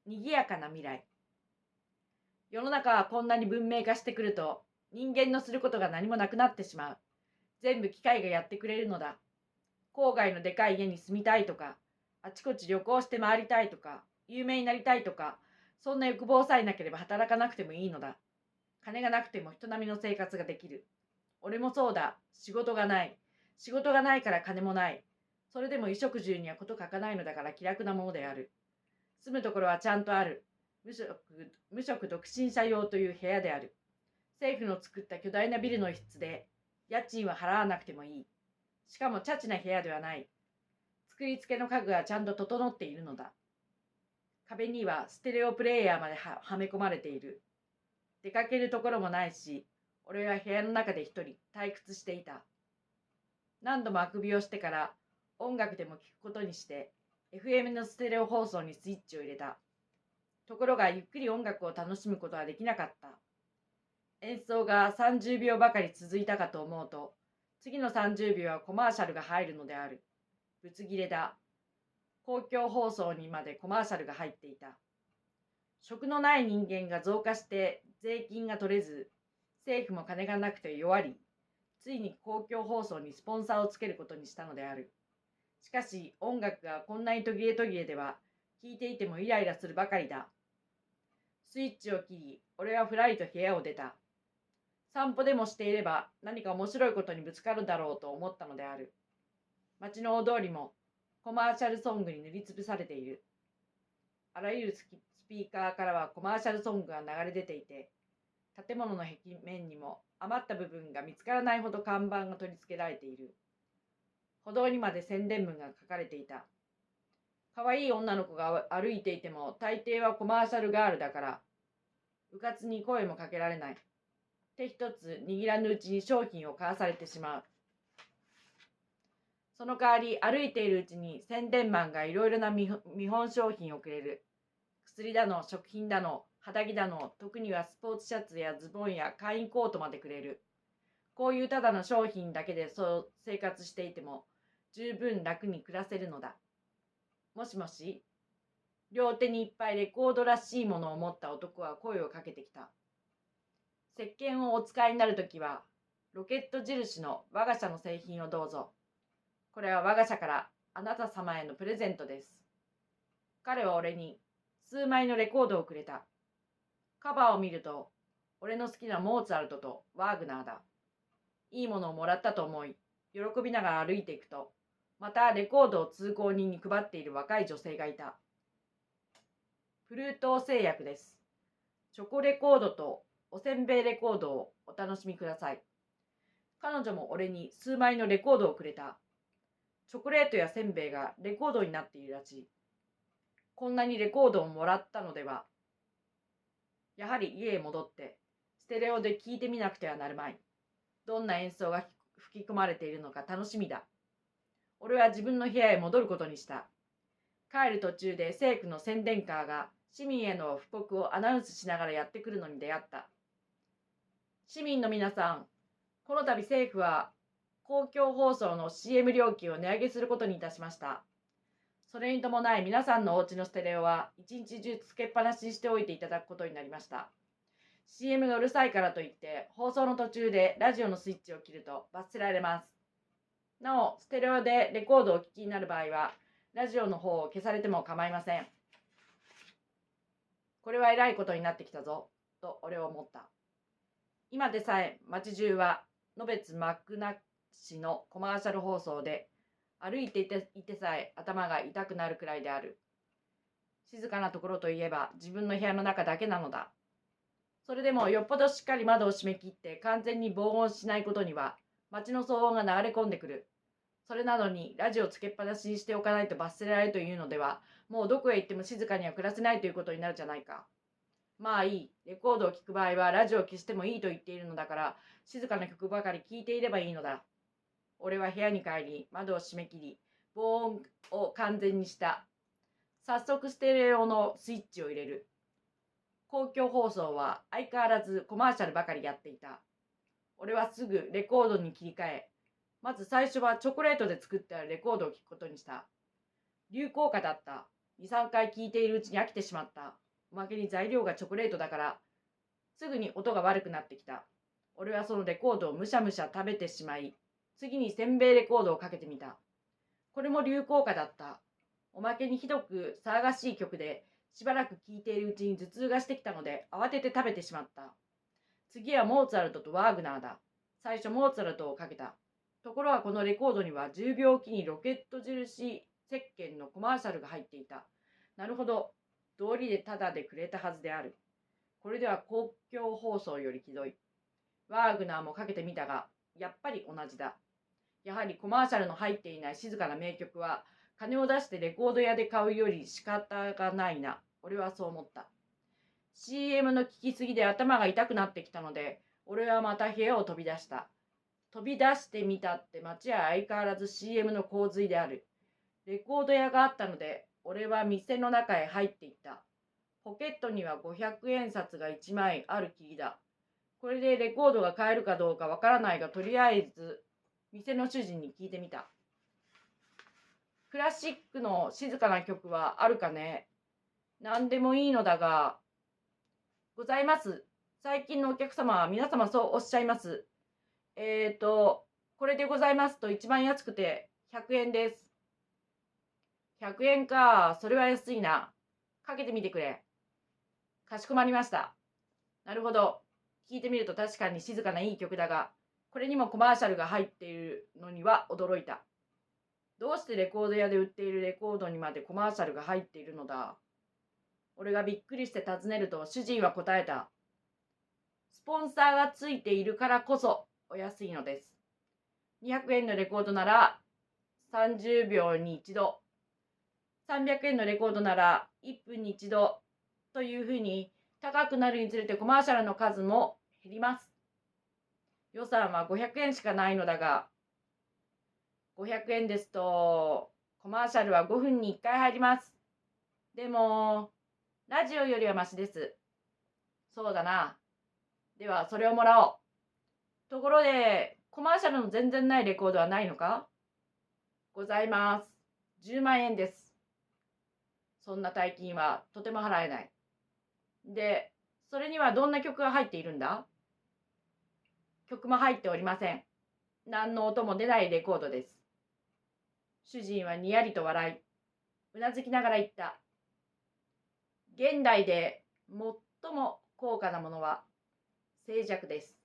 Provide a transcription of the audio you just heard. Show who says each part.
Speaker 1: 賑やかな未来。世の中はこんなに文明化してくると、人間のすることが何もなくなってしまう。全部機械がやってくれるのだ。郊外のでかい家に住みたいとか、あちこち旅行して回りたいとか、有名になりたいとか、そんな欲望さえなければ働かなくてもいいのだ。金がなくても人並みの生活ができる。俺もそうだ。仕事がない。仕事がないから金もない。それでも衣食住にはこと書かないのだから気楽なものである。住むところはちゃんとある。無職独身者用という部屋である。政府の作った巨大なビルの一室で、家賃は払わなくてもいい。しかもチャチな部屋ではない。作り付けの家具がちゃんと整っているのだ。壁にはステレオプレイヤーまではめ込まれている。出かけるところもないし、俺は部屋の中で一人退屈していた。何度もあくびをしてから音楽でも聴くことにして、FM のステレオ放送にスイッチを入れた。ところがゆっくり音楽を楽しむことはできなかった。演奏が30秒ばかり続いたかと思うと、次の30秒はコマーシャルが入るのである。ぶつ切れだ。公共放送にまでコマーシャルが入っていた。職のない人間が増加して税金が取れず、政府も金がなくて弱り、ついに公共放送にスポンサーをつけることにしたのである。しかし音楽がこんなに途切れ途切れでは、聴いていてもイライラするばかりだ。スイッチを切り、俺はふらりと部屋を出た。散歩でもしていれば何か面白いことにぶつかるだろうと思ったのである。街の大通りもコマーシャルソングに塗りつぶされている。あらゆるスピーカーからはコマーシャルソングが流れ出ていて、建物の壁面にも余った部分が見つからないほど看板が取り付けられている。歩道にまで宣伝文が書かれていた。可愛い女の子が歩いていても大抵はコマーシャルガールだから、うかつに声もかけられない。手一つ握らぬうちに商品を買わされてしまう。その代わり歩いているうちに宣伝マンがいろいろな見本商品をくれる。薬だの、食品だの、肌着だの、特にはスポーツシャツやズボンや会員コートまでくれる。こういうただの商品だけでそう生活していても十分楽に暮らせるのだ。もしもし。両手にいっぱいレコードらしいものを持った男は声をかけてきた。石鹸をお使いになるときは、ロケット印の我が社の製品をどうぞ。これは我が社からあなた様へのプレゼントです。彼は俺に数枚のレコードをくれた。カバーを見ると、俺の好きなモーツァルトとワーグナーだ。いいものをもらったと思い、喜びながら歩いていくと、またレコードを通行人に配っている若い女性がいた。プルートー製薬です。チョコレコードとおせんべいレコードをお楽しみください。彼女も俺に数枚のレコードをくれた。チョコレートやせんべいがレコードになっているらしい。こんなにレコードをもらったのでは、やはり家へ戻ってステレオで聞いてみなくてはなるまい。どんな演奏が吹き込まれているのか楽しみだ。俺は自分の部屋へ戻ることにした。帰る途中で政府の宣伝カーが市民への布告をアナウンスしながらやってくるのに出会った。市民の皆さん、この度政府は公共放送の CM 料金を値上げすることにいたしました。それに伴い皆さんのお家のステレオは一日中つけっぱなしにしておいていただくことになりました。CM がうるさいからといって放送の途中でラジオのスイッチを切ると罰せられます。なお、ステレオでレコードをお聞きになる場合はラジオの方を消されても構いません。これは偉いことになってきたぞ、と俺は思った。今でさえ街中はのべつ幕なしのコマーシャル放送で歩いていてさえ頭が痛くなるくらいである。静かなところといえば自分の部屋の中だけなのだ。それでもよっぽどしっかり窓を閉め切って完全に防音しないことには街の騒音が流れ込んでくる。それなのにラジオをつけっぱなしにしておかないと罰せられるというのでは、もうどこへ行っても静かには暮らせないということになるじゃないか。まあいい。レコードを聴く場合はラジオを消してもいいと言っているのだから、静かな曲ばかり聴いていればいいのだ。俺は部屋に帰り、窓を閉め切り、防音を完全にした。早速ステレオのスイッチを入れる。公共放送は相変わらずコマーシャルばかりやっていた。俺はすぐレコードに切り替え、まず最初はチョコレートで作ってあるレコードを聴くことにした。流行歌だった。2、3回聞いているうちに飽きてしまった。おまけに材料がチョコレートだから、すぐに音が悪くなってきた。俺はそのレコードをむしゃむしゃ食べてしまい、次にせんべいレコードをかけてみた。これも流行歌だった。おまけにひどく騒がしい曲で、しばらく聴いているうちに頭痛がしてきたので、慌てて食べてしまった。次はモーツァルトとワーグナーだ。最初モーツァルトをかけた。ところがこのレコードには10秒おきにロケット印石鹸のコマーシャルが入っていた。なるほど。道理でタダでくれたはずである。これでは公共放送よりひどい。ワーグナーもかけてみたが、やっぱり同じだ。やはりコマーシャルの入っていない静かな名曲は、金を出してレコード屋で買うより仕方がないな。俺はそう思った。CM の聞きすぎで頭が痛くなってきたので、俺はまた部屋を飛び出した。飛び出してみたって街は相変わらず CM の洪水である。レコード屋があったので、俺は店の中へ入っていった。ポケットには500円札が1枚あるきりだ。これでレコードが買えるかどうかわからないが、とりあえず店の主人に聞いてみた。クラシックの静かな曲はあるかね？何でもいいのだが、ございます。最近のお客様は皆様そうおっしゃいます。これでございますと一番安くて100円です。100円か、それは安いな。かけてみてくれ。かしこまりました。なるほど。聞いてみると確かに静かないい曲だが、これにもコマーシャルが入っているのには驚いた。どうしてレコード屋で売っているレコードにまでコマーシャルが入っているのだ？俺がびっくりして尋ねると主人は答えた。スポンサーがついているからこそお安いのです。200円のレコードなら30秒に一度、300円のレコードなら1分に一度というふうに高くなるにつれてコマーシャルの数も減ります。予算は500円しかないのだが、500円ですとコマーシャルは5分に1回入ります。でも、ラジオよりはマシです。そうだな。では、それをもらおう。ところで、コマーシャルの全然ないレコードはないのか？ございます。10万円です。そんな大金はとても払えない。で、それにはどんな曲が入っているんだ？曲も入っておりません。何の音も出ないレコードです。主人はにやりと笑い、うなずきながら言った。現代で最も高価なものは静寂です。